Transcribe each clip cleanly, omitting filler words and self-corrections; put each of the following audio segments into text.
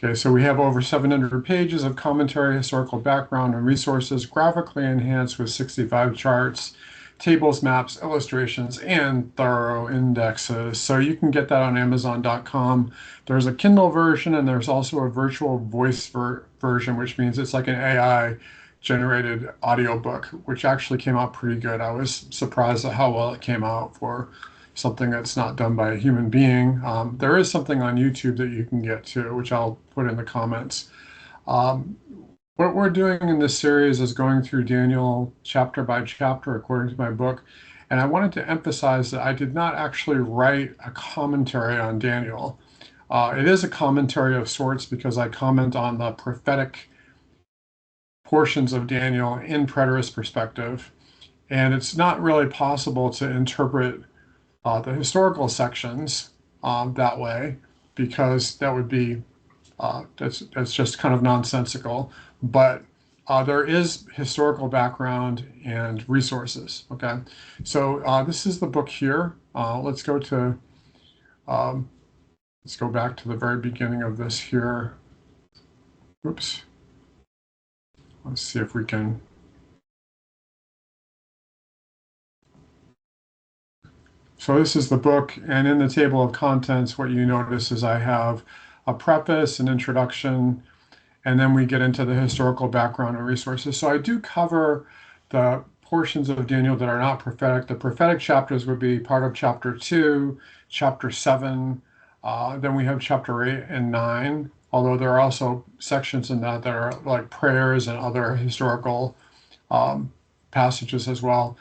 Okay, so we have over 700 pages of commentary, historical background, and resources, graphically enhanced with 65 charts, tables, maps, illustrations, and thorough indexes. So you can get that on Amazon.com. There's a Kindle version, and there's also a virtual voice version, which means it's like an AI generated audiobook, which actually came out pretty good. I was surprised at how well it came out for something that's not done by a human being. There is something on YouTube that you can get to, which I'll put in the comments. Um, what we're doing in this series is going through Daniel chapter by chapter according to my book. And I wanted to emphasize that I did not actually write a commentary on Daniel. It is a commentary of sorts because I comment on the prophetic portions of Daniel in preterist perspective. And it's not really possible to interpret the historical sections that way because that would be that's just kind of nonsensical. But there is historical background and resources. Okay, so this is the book here. Um, let's go back to the very beginning of this here. Oops. Let's see if we can. So this is the book, and in the table of contents, what you notice is I have a preface, an introduction, and then we get into the historical background and resources. So I do cover the portions of Daniel that are not prophetic. The prophetic chapters would be part of chapter 2, chapter 7, then we have chapter 8 and 9, although there are also sections in that that are like prayers and other historical um, passages as well.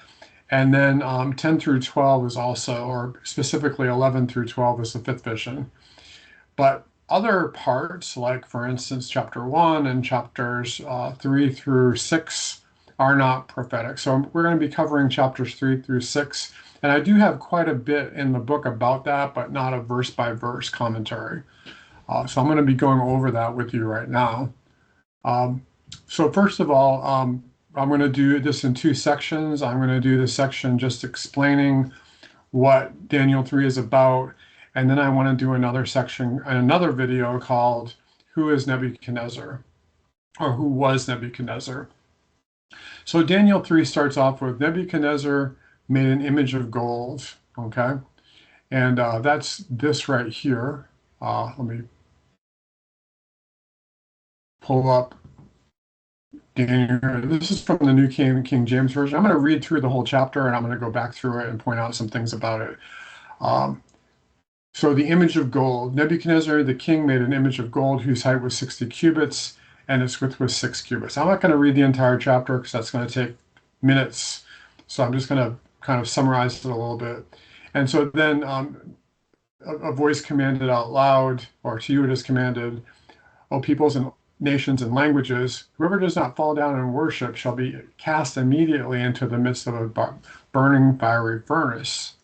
And then 10 through 12 is also, or specifically 11 through 12 is the fifth vision. But other parts, like for instance, chapter 1 and chapters 3 through 6, are not prophetic. So we're going to be covering chapters 3 through 6. And I do have quite a bit in the book about that, but not a verse by verse commentary. So I'm going to be going over that with you right now. Um, so first of all, I'm going to do this in two sections. I'm going to do the section just explaining what Daniel 3 is about. And then I want to do another section, another video called Who is Nebuchadnezzar? Or Who was Nebuchadnezzar? So Daniel 3 starts off with Nebuchadnezzar made an image of gold. Okay. And that's this right here. Let me pull up Daniel. This is from the New King James Version. I'm going to read through the whole chapter and I'm going to go back through it and point out some things about it. Um, So the image of gold. Nebuchadnezzar the king made an image of gold whose height was 60 cubits and its width was 6 cubits. I'm not going to read the entire chapter because that's going to take minutes. So I'm just going to kind of summarize it a little bit. And so then a voice commanded out loud, or to you it is commanded, O peoples and nations and languages, whoever does not fall down and worship shall be cast immediately into the midst of a burning fiery furnace.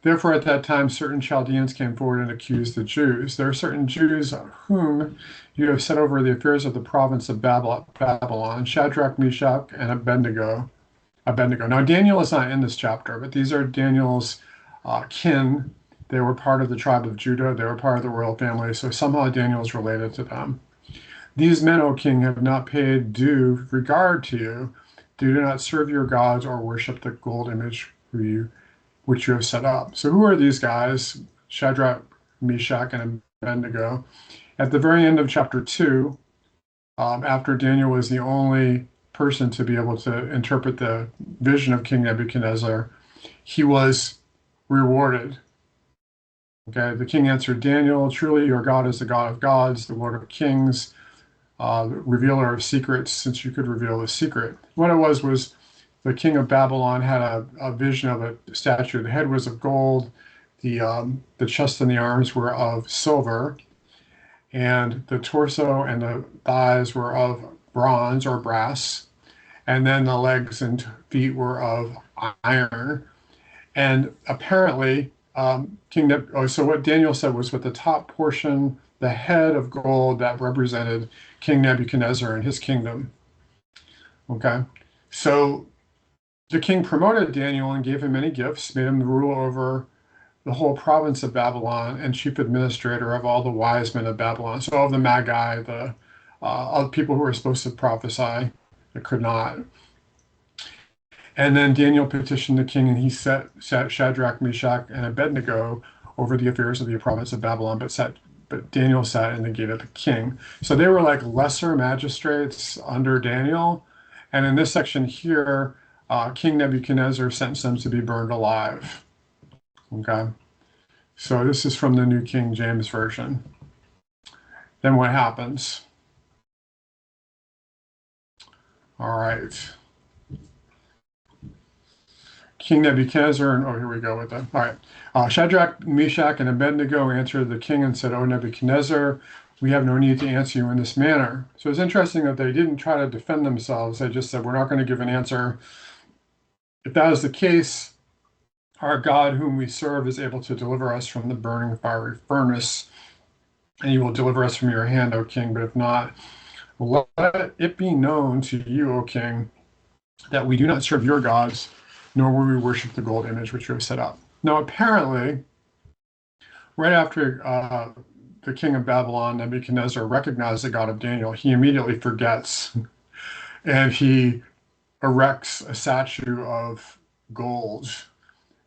Therefore, at that time, certain Chaldeans came forward and accused the Jews. There are certain Jews whom you have set over the affairs of the province of Babylon, Shadrach, Meshach, and Abednego. Now, Daniel is not in this chapter, but these are Daniel's kin. They were part of the tribe of Judah. They were part of the royal family, so somehow Daniel is related to them. These men, O king, have not paid due regard to you. Do not serve your gods or worship the gold image which you have set up. So who are these guys? Shadrach, Meshach, and Abednego. At the very end of chapter 2, after Daniel was the only person to be able to interpret the vision of King Nebuchadnezzar, he was rewarded. Okay, the king answered Daniel, truly your God is the God of gods, the Lord of kings, the revealer of secrets, since you could reveal the secret. What it was the king of Babylon had a vision of a statue. The head was of gold, the chest and the arms were of silver, and the torso and the thighs were of bronze or brass, and then the legs and feet were of iron. And apparently, so what Daniel said was with the top portion, the head of gold that represented King Nebuchadnezzar and his kingdom. Okay, so the king promoted Daniel and gave him many gifts, made him the ruler over the whole province of Babylon and chief administrator of all the wise men of Babylon. So all of the Magi, all the people who were supposed to prophesy that could not. And then Daniel petitioned the king, and he set Shadrach, Meshach, and Abednego over the affairs of the province of Babylon, but Daniel sat in the gate of the king. So they were like lesser magistrates under Daniel. And in this section here, King Nebuchadnezzar sentenced them to be burned alive. Okay. So this is from the New King James Version. Then what happens? All right. King Nebuchadnezzar, and oh, here we go with that. All right. Shadrach, Meshach, and Abednego answered the king and said, O Nebuchadnezzar, we have no need to answer you in this manner. So it's interesting that they didn't try to defend themselves. They just said, we're not going to give an answer. If that is the case, our God whom we serve is able to deliver us from the burning fiery furnace, and he will deliver us from your hand, O king. But if not, let it be known to you, O king, that we do not serve your gods, nor will we worship the gold image which you have set up. Now, apparently, right after the king of Babylon, Nebuchadnezzar, recognized the God of Daniel, he immediately forgets and he erects a statue of gold.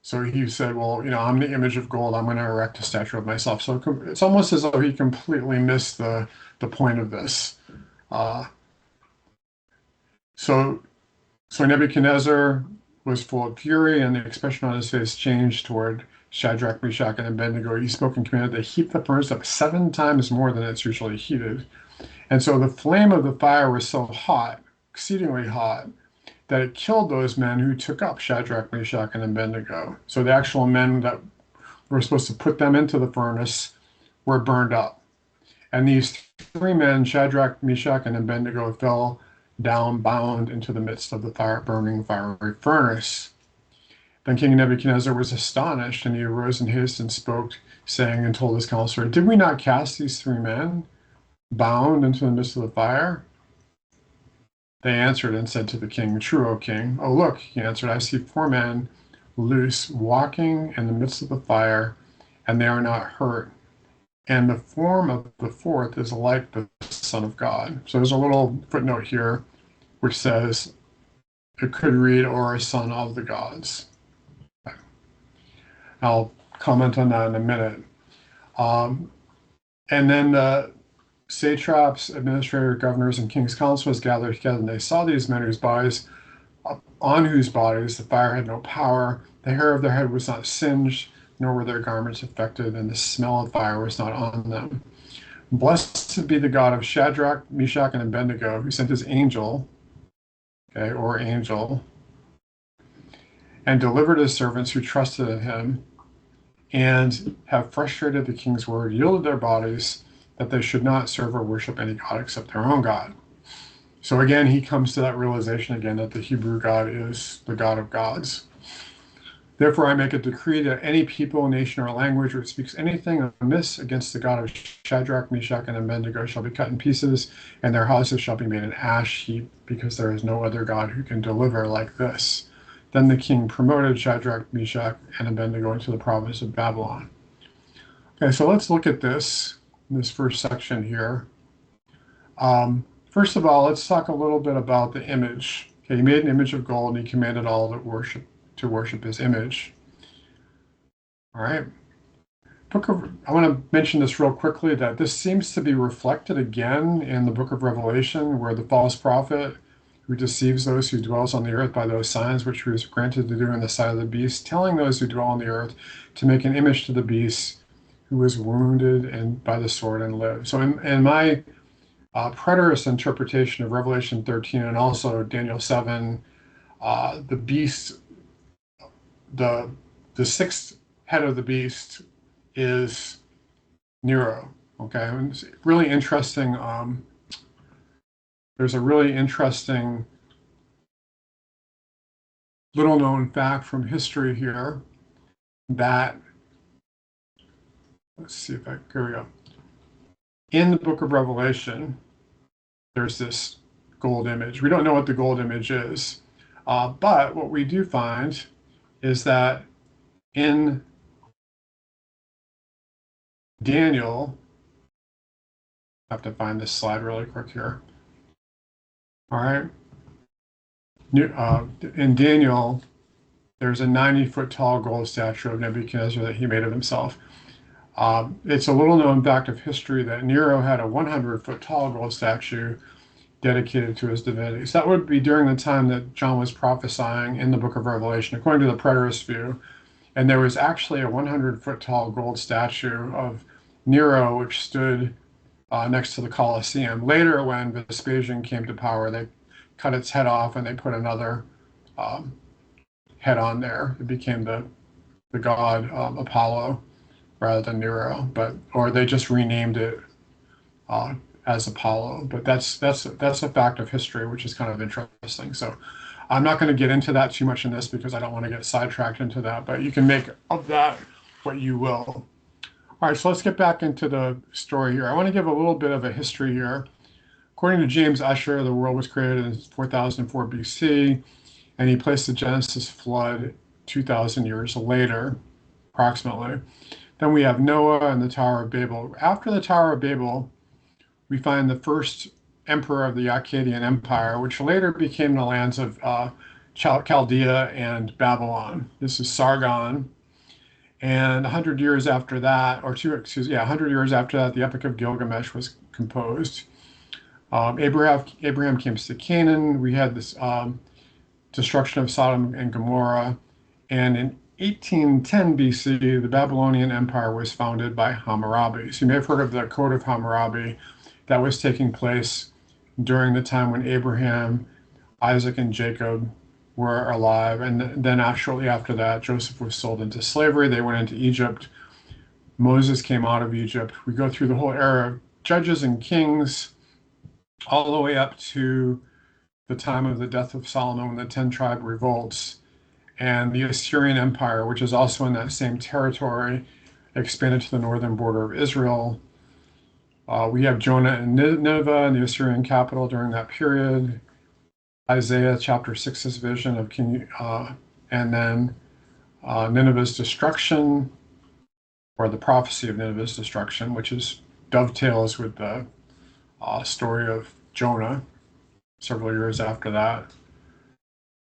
So he said, well, I'm the image of gold. I'm going to erect a statue of myself. So it's almost as though he completely missed the point of this. So Nebuchadnezzar was full of fury, and the expression on his face changed toward Shadrach, Meshach, and Abednego. He spoke and commanded to heat the furnace up 7 times more than it's usually heated. And so the flame of the fire was so hot, exceedingly hot, that it killed those men who took up Shadrach, Meshach, and Abednego. So the actual men that were supposed to put them into the furnace were burned up. And these 3 men, Shadrach, Meshach, and Abednego, fell down bound into the midst of the burning fiery furnace. Then King Nebuchadnezzar was astonished, and he arose in haste and spoke, saying, and told his counselor, did we not cast these 3 men bound into the midst of the fire? They answered and said to the king, true, O king. Oh, look, he answered, I see 4 men loose, walking in the midst of the fire, and they are not hurt. And the form of the 4th is like the Son of God. So there's a little footnote here which says it could read, or a son of the gods. I'll comment on that in a minute. And then the satraps, administrators, governors, and king's councils gathered together, and they saw these men on whose bodies the fire had no power. The hair of their head was not singed, nor were their garments affected, and the smell of fire was not on them. Blessed be the God of Shadrach, Meshach, and Abednego, who sent his angel, or angel, and delivered his servants who trusted in him, and have frustrated the king's word, yielded their bodies, that they should not serve or worship any god except their own God. So again, he comes to that realization again that the Hebrew God is the God of gods. Therefore, I make a decree that any people, nation, or language which speaks anything amiss against the God of Shadrach, Meshach, and Abednego shall be cut in pieces, and their houses shall be made an ash heap, because there is no other God who can deliver like this. Then the king promoted Shadrach, Meshach, and Abednego into the province of Babylon. Okay, so let's look at this first section here. First of all, let's talk a little bit about the image. Okay, he made an image of gold, and he commanded all that to worship his image. All right. I want to mention this real quickly, that this seems to be reflected again in the book of Revelation, where the false prophet who deceives those who dwells on the earth by those signs which he was granted to do in the sight of the beast, telling those who dwell on the earth to make an image to the beast who was wounded and by the sword and lived. So in my preterist interpretation of Revelation 13 and also Daniel 7, the beast, the 6th head of the beast is Nero. Okay, and it's really interesting. There's a really interesting little known fact from history here that, let's see if here we go. In the book of Revelation, there's this gold image. We don't know what the gold image is, but what we do find is that in Daniel, I have to find this slide really quick here. All right. In Daniel, there's a 90-foot tall gold statue of Nebuchadnezzar that he made of himself. It's a little known fact of history that Nero had a 100-foot tall gold statue dedicated to his divinity. So that would be during the time that John was prophesying in the book of Revelation, according to the preterist view. And there was actually a 100-foot tall gold statue of Nero, which stood next to the Colosseum. Later, when Vespasian came to power, they cut its head off and they put another head on there. It became the god Apollo rather than Nero, or they just renamed it as Apollo. But that's a fact of history, which is kind of interesting. So I'm not going to get into that too much in this because I don't want to get sidetracked into that, but you can make of that what you will. All right, so let's get back into the story here. I want to give a little bit of a history here. According to James Ussher, the world was created in 4004 BC, and he placed the Genesis flood 2,000 years later, approximately. Then we have Noah and the Tower of Babel. After the Tower of Babel, we find the first emperor of the Akkadian Empire, which later became the lands of Chaldea and Babylon. This is Sargon. And 100 years after that, 100 years after that, the Epic of Gilgamesh was composed. Abraham came to Canaan. We had this destruction of Sodom and Gomorrah. And in 1810 BC, the Babylonian Empire was founded by Hammurabi. So you may have heard of the Code of Hammurabi that was taking place during the time when Abraham, Isaac, and Jacob were alive. And then shortly after that, Joseph was sold into slavery. They went into Egypt. Moses came out of Egypt. We go through the whole era of judges and kings all the way up to the time of the death of Solomon when the 10 tribe revolts. And the Assyrian Empire, which is also in that same territory, expanded to the northern border of Israel. We have Jonah and Nineveh and the Assyrian capital during that period. Isaiah chapter 6's vision of King, and then Nineveh's destruction, or the prophecy of Nineveh's destruction, which dovetails with the story of Jonah several years after that.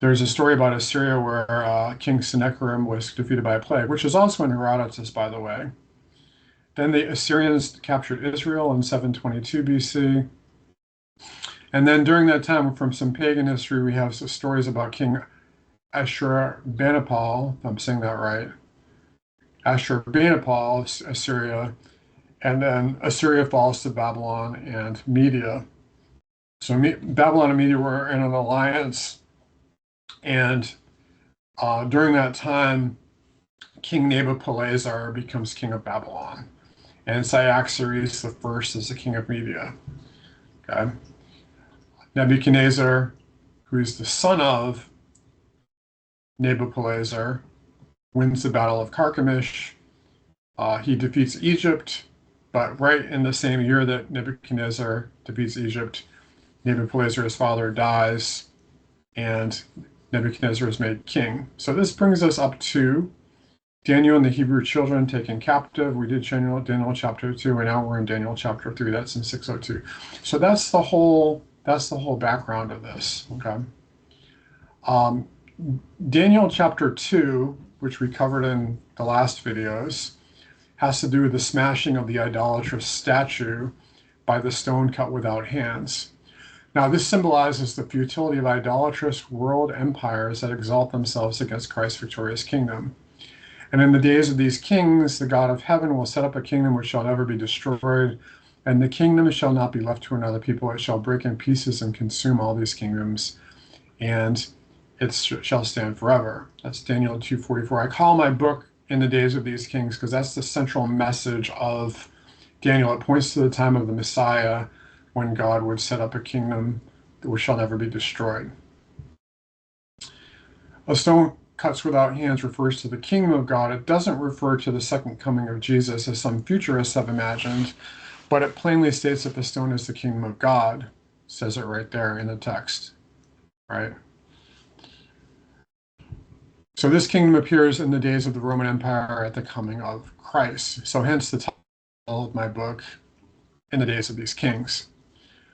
There's a story about Assyria where King Sennacherib was defeated by a plague, which is also in Herodotus, by the way. Then the Assyrians captured Israel in 722 BC. And then during that time, from some pagan history, we have some stories about King Ashurbanipal, if I'm saying that right. Ashurbanipal, Assyria. And then Assyria falls to Babylon and Media. So Babylon and Media were in an alliance. And during that time, King Nabopolassar becomes king of Babylon. And Cyaxares I is the king of Media. Okay. Nebuchadnezzar, who is the son of Nabopolassar, wins the Battle of Carchemish. He defeats Egypt, but right in the same year that Nebuchadnezzar defeats Egypt, Nabopolassar's father dies, and Nebuchadnezzar is made king. So this brings us up to Daniel and the Hebrew children taken captive. We did Daniel chapter 2, and now we're in Daniel chapter 3. That's in 602. So that's the whole background of this. Okay. Daniel chapter 2, which we covered in the last videos, has to do with the smashing of the idolatrous statue by the stone cut without hands. Now, this symbolizes the futility of idolatrous world empires that exalt themselves against Christ's victorious kingdom. And in the days of these kings, the God of heaven will set up a kingdom which shall never be destroyed, and the kingdom shall not be left to another people. It shall break in pieces and consume all these kingdoms, and it shall stand forever. That's Daniel 2:44. I call my book In the Days of These Kings because that's the central message of Daniel. It points to the time of the Messiah when God would set up a kingdom which shall never be destroyed. A stone cuts without hands refers to the kingdom of God. It doesn't refer to the second coming of Jesus as some futurists have imagined, but it plainly states that the stone is the kingdom of God. It says it right there in the text, right? So this kingdom appears in the days of the Roman Empire at the coming of Christ. So hence the of my book in the days of these kings.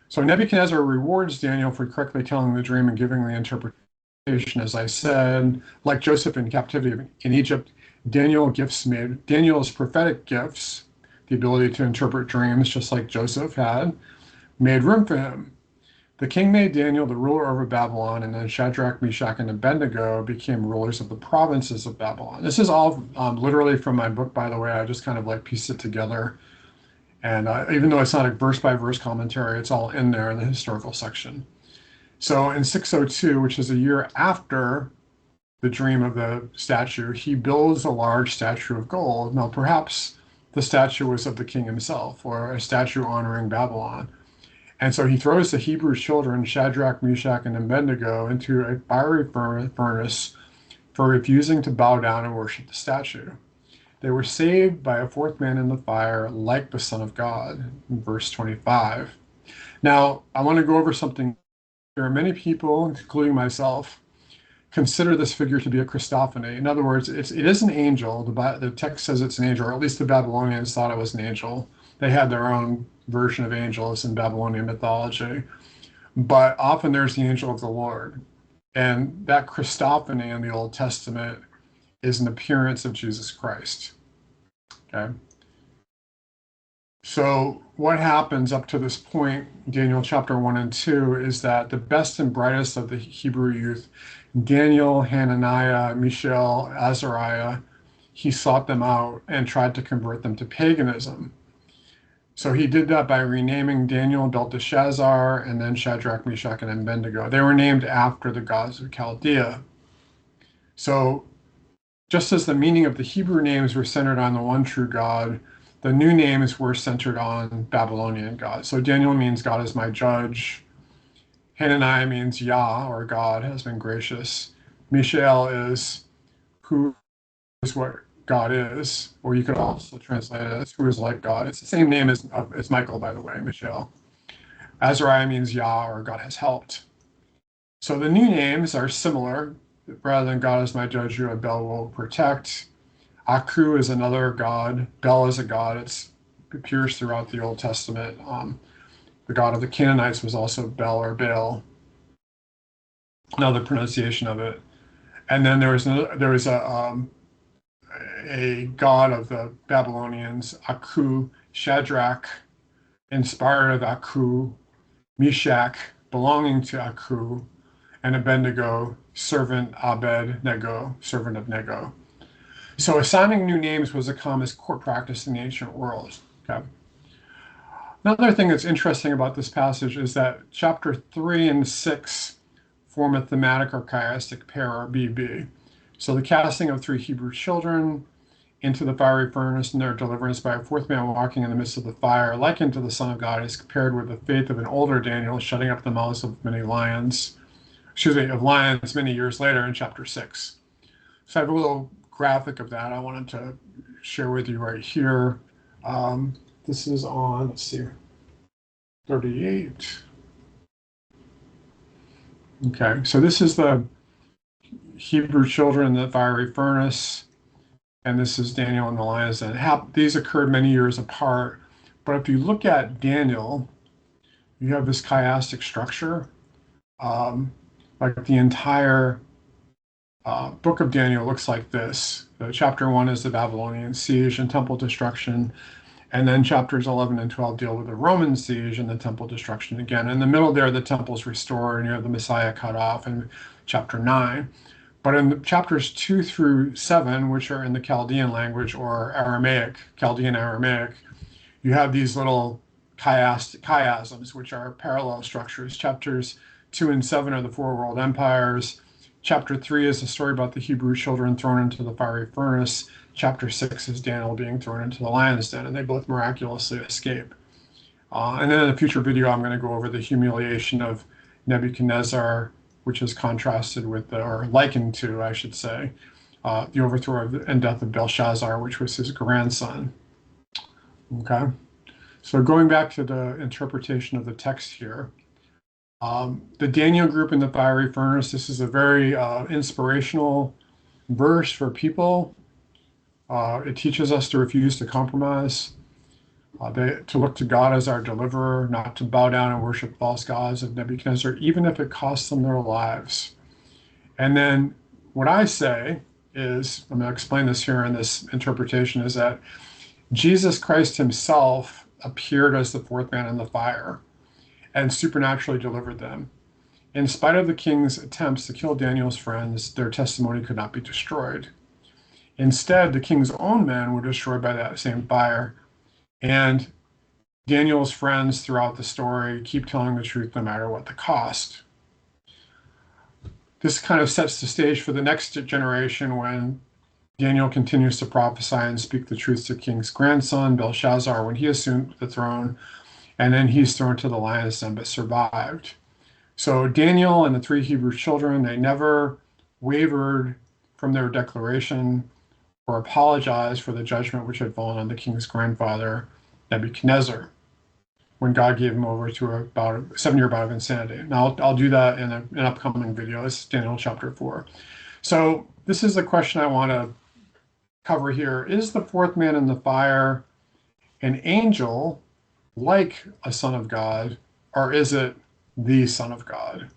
So Nebuchadnezzar rewards Daniel for correctly telling the dream and giving the interpretation. As I said, like Joseph in captivity in Egypt, Daniel's prophetic gifts, the ability to interpret dreams, just like Joseph had, made room for him. The king made Daniel the ruler over Babylon, and then Shadrach, Meshach, and Abednego became rulers of the provinces of Babylon. This is all literally from my book, by the way. I just kind of like pieced it together. And even though it's not a verse by verse commentary, it's all in there in the historical section. So in 602, which is a year after the dream of the statue, he builds a large statue of gold. Now, perhaps the statue was of the king himself, or a statue honoring Babylon. And so he throws the Hebrew children, Shadrach, Meshach, and Abednego, into a fiery furnace for refusing to bow down and worship the statue. They were saved by a fourth man in the fire, like the Son of God, in verse 25. Now, I want to go over something. There are many people, including myself, consider this figure to be a Christophany. In other words, it is an angel. The text says it's an angel, or at least the Babylonians thought it was an angel. They had their own version of angels in Babylonian mythology. But often there's the angel of the Lord. And that Christophany in the Old Testament is an appearance of Jesus Christ. Okay. So what happens up to this point, Daniel chapter 1 and 2, is that the best and brightest of the Hebrew youth, Daniel, Hananiah, Mishael, Azariah, he sought them out and tried to convert them to paganism. So he did that by renaming Daniel Belteshazzar and then Shadrach, Meshach, and Abednego. They were named after the gods of Chaldea. So just as the meaning of the Hebrew names were centered on the one true God, the new names were centered on Babylonian gods. So Daniel means God is my judge. Hananiah means Yah, or God has been gracious. Mishael is who is what God is, or you could also translate it as who is like God. It's the same name as Michael, by the way, Mishael. Azariah means Yah, or God has helped. So the new names are similar. Rather than God is my judge, you and Bel will protect. Aku is another god. Bel is a god. It appears throughout the Old Testament. The god of the Canaanites was also Bel or Baal, another pronunciation of it. And then there was a god of the Babylonians, Aku, Shadrach, inspired of Aku, Meshach, belonging to Aku, and Abednego, servant Abed-Nego, servant of Nego. So assigning new names was a common court practice in the ancient world. Okay. Another thing that's interesting about this passage is that chapter 3 and 6 form a thematic or chiastic pair, or BB. So the casting of three Hebrew children into the fiery furnace and their deliverance by a fourth man walking in the midst of the fire, likened to the Son of God, is compared with the faith of an older Daniel shutting up the mouths of many lions, of lions many years later in chapter 6. So I have a little graphic of that I wanted to share with you right here. This is on, let's see, 38. Okay, so this is the Hebrew children in the fiery furnace, and this is Daniel and the lions. Den. These occurred many years apart, but if you look at Daniel, you have this chiastic structure. Like the entire book of Daniel looks like this. Chapter 1 is the Babylonian siege and temple destruction. And then chapters 11 and 12 deal with the Roman siege and the temple destruction again. In the middle there, the temple's restored and you have the Messiah cut off in chapter 9. But in the chapters 2 through 7, which are in the Chaldean language or Aramaic, Chaldean Aramaic, you have these little chiasms, which are parallel structures. Chapters 2 and 7 are the four world empires. Chapter 3 is a story about the Hebrew children thrown into the fiery furnace. Chapter 6 is Daniel being thrown into the lion's den, and they both miraculously escape. And then in a future video, I'm going to go over the humiliation of Nebuchadnezzar, which is contrasted with, or likened to, I should say, the overthrow and death of Belshazzar, which was his grandson. Okay, so going back to the interpretation of the text here, the Daniel group in the fiery furnace, this is a very inspirational verse for people. It teaches us to refuse to compromise. To look to God as our deliverer, not to bow down and worship false gods of Nebuchadnezzar, even if it costs them their lives. And then what I say is, I'm going to explain this here in this interpretation, is that Jesus Christ himself appeared as the fourth man in the fire and supernaturally delivered them. In spite of the king's attempts to kill Daniel's friends, their testimony could not be destroyed. Instead, the king's own men were destroyed by that same fire. And Daniel's friends throughout the story keep telling the truth no matter what the cost. This kind of sets the stage for the next generation when Daniel continues to prophesy and speak the truth to king's grandson, Belshazzar, when he assumed the throne, and then he's thrown to the lion's den but survived. So Daniel and the three Hebrew children, they never wavered from their declaration or apologized for the judgment which had fallen on the king's grandfather, Nebuchadnezzar, when God gave him over to about a 7-year bout of insanity. Now, I'll do that in an upcoming video. This is Daniel chapter 4. So this is the question I want to cover here. Is the fourth man in the fire an angel like a son of God, or is it the Son of God?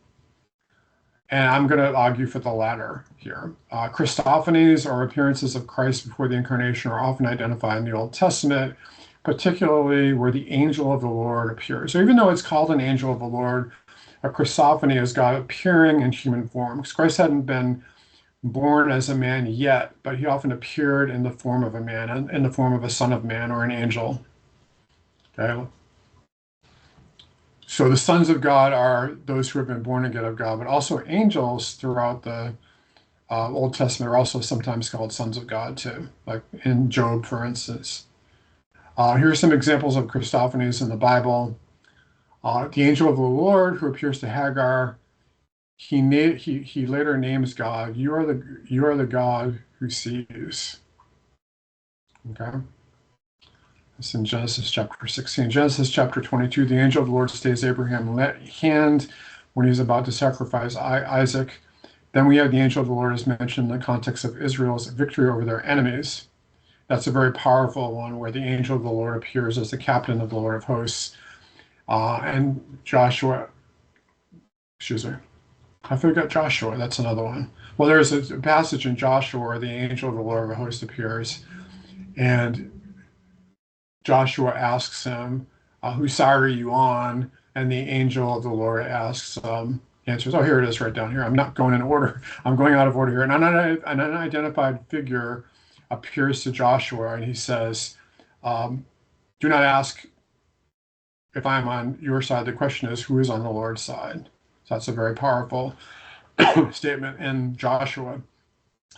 And I'm going to argue for the latter here. Christophanies, or appearances of Christ before the incarnation, are often identified in the Old Testament, particularly where the angel of the Lord appears. So even though it's called an angel of the Lord, a Christophany is God appearing in human form. Because Christ hadn't been born as a man yet, but he often appeared in the form of a man, in the form of a son of man or an angel. Okay. So the sons of God are those who have been born again of God, but also angels throughout the Old Testament are also sometimes called sons of God too, like in Job, for instance. Here are some examples of Christophanies in the Bible. The angel of the Lord who appears to Hagar, he later names God. You are the God who sees. Okay. It's in Genesis chapter 16. Genesis chapter 22, the angel of the Lord stays Abraham's hand when he's about to sacrifice Isaac. Then we have the angel of the Lord as mentioned in the context of Israel's victory over their enemies. That's a very powerful one where the angel of the Lord appears as the captain of the Lord of hosts. And Joshua, excuse me, I forgot Joshua, that's another one. Well, there's a passage in Joshua where the angel of the Lord of hosts appears, and Joshua asks him, whose side are you on? And the angel of the Lord answers, oh, here it is right down here. I'm not going in order. I'm going out of order here. And an unidentified figure appears to Joshua, and he says, do not ask if I'm on your side. The question is, who is on the Lord's side? So that's a very powerful statement in Joshua.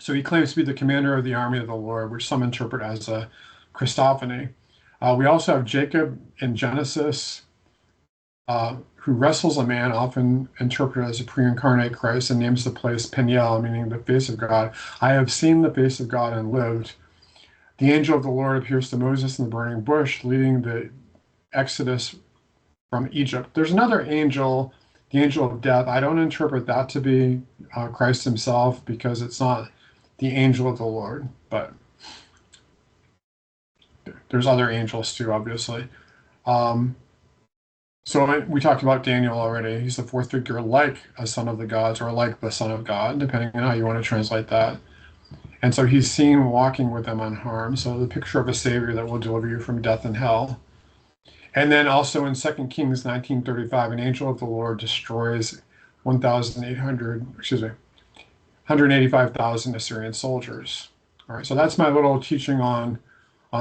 So he claims to be the commander of the army of the Lord, which some interpret as a Christophany. We also have Jacob in Genesis, who wrestles a man, often interpreted as a pre-incarnate Christ, and names the place Peniel, meaning the face of God. I have seen the face of God and lived. The angel of the Lord appears to Moses in the burning bush, leading the Exodus from Egypt. There's another angel, the angel of death. I don't interpret that to be Christ himself, because it's not the angel of the Lord, but there's other angels too, obviously. So we talked about Daniel already. He's the fourth figure, like a son of the gods, or like the Son of God, depending on how you want to translate that. And so he's seen walking with them unharmed. So the picture of a savior that will deliver you from death and hell. And then also in 2 Kings 19:35, an angel of the Lord destroys 185,000 Assyrian soldiers. All right, so that's my little teaching on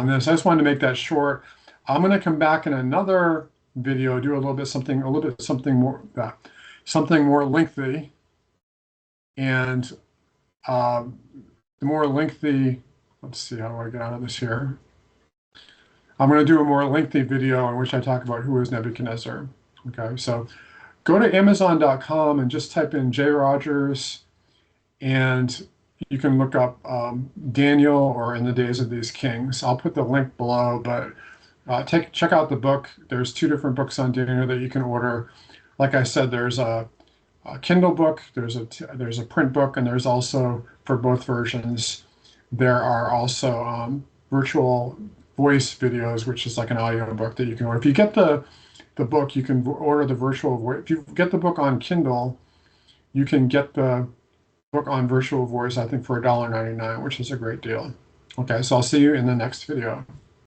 this. I just wanted to make that short. I'm going to come back in another video, do a little bit something more lengthy, and the more lengthy. Let's see, how do I get out of this here? I'm going to do a more lengthy video in which I talk about who is Nebuchadnezzar. Okay, so go to Amazon.com and just type in J. Rogers, and you can look up Daniel or In the Days of These Kings. I'll put the link below, but check out the book. There's 2 different books on Daniel that you can order. Like I said, there's a Kindle book, there's a print book, and there's also, for both versions, there are also virtual voice videos, which is like an audio book that you can order. If you get the book, you can order the virtual voice. If you get the book on Kindle, you can get the book on virtual voice, I think, for $1.99, which is a great deal. Okay, so I'll see you in the next video.